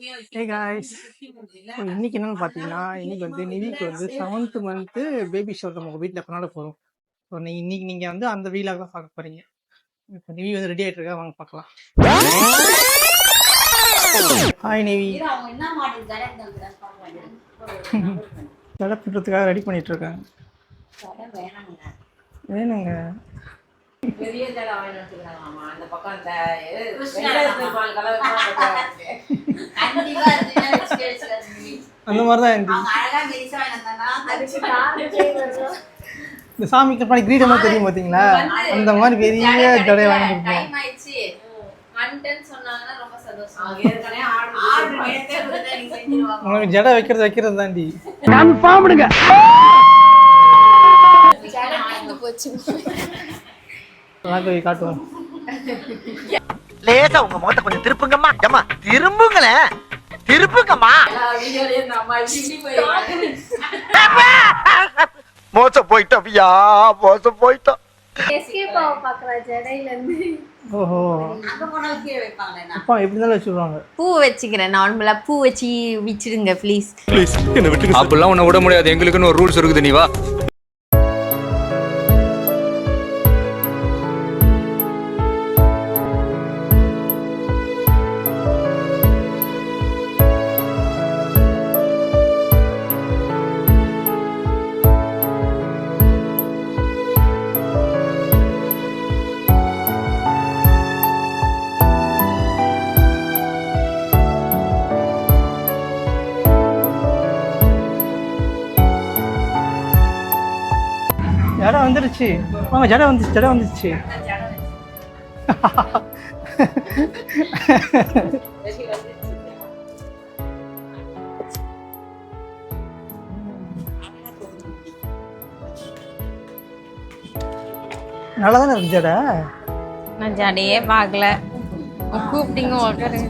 Hey guys, இன்னைக்கு என்னன்னு பார்த்தீங்கன்னா, இன்னைக்கு வந்து நிவிக்கு வந்து 7th மந்த்து பேபி ஷவர் நம்ம வீட்டில் கொண்டாட போகிறோம். ஸோ இன்னைக்கு நீங்கள் வந்து அந்த வீலாக தான் பார்க்க போகிறீங்க. இப்போ நிவி வந்து ரெடி ஆகிட்டு இருக்கா, வாங்க பார்க்கலாம். ஹாய் நிவி. ஜடை பிட்டுறதுக்காக ரெடி பண்ணிட்டு இருக்காங்க. வேணுங்க. பெரிய ஜடை வாங்கி வச்சுக்கிறாங்கம்மா. அந்த பக்கம் அந்த அந்த மாதிரி தான் இந்த சாமிக்கு பண்ணி கிரீடமாக தெரியும் பார்த்தீங்களா, அந்த மாதிரி பெரிய ஜடையை வாங்கி கொடுப்போம். உங்களுக்கு ஜடை வைக்கிறது தாண்டி கன்ஃபார்ம்டுங்க. காட்டுவோம். லேசா உங்க முகத்தை கொஞ்சம் திருப்புங்கம்மா. ஏம்மா திரும்புங்களேன், திருப்புங்கம்மா. மோசம் போயிட்டோம்யா, மோசம் போயிட்டோம். ஓஹோ, அப்பா எப்படி தான் வச்சுருவாங்க. பூ வச்சுக்கிறேன், நார்மலா பூ வச்சு விச்சிடுங்க ப்ளீஸ். என்ன விட்டுங்க. அப்படிலாம் உன்னை விட முடியாது, எங்களுக்குன்னு ஒரு ரூல்ஸ் இருக்குது. நீ வா. ஜடை வந்துருச்சு. வாங்க, ஜடை வந்துருச்சு. நல்லா தானே இருக்கு ஜடை. நான் ஜடையே பார்க்கல, கூப்பிட்டீங்க உட்காரு.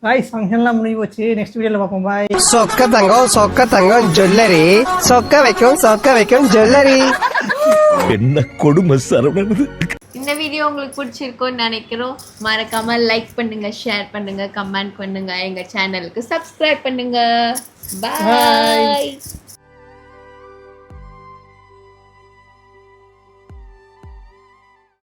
गाइस, ஃபங்க்ஷன்லாம் முடிஞ்சு போச்சு. நெக்ஸ்ட் வீடியோல பார்ப்போம். பாய். சொக்க தங்கம் ஜுவல்லரி, சொக்க வைக்கும் ஜுவல்லரி. என்ன கொடுமை சரவணன். இந்த வீடியோ உங்களுக்கு பிடிச்சிருக்கும்னு நினைக்கிறோம். மறக்காம லைக் பண்ணுங்க, ஷேர் பண்ணுங்க, கமெண்ட் பண்ணுங்க, எங்க சேனலுக்கு சப்ஸ்கிரைப் பண்ணுங்க. பாய்.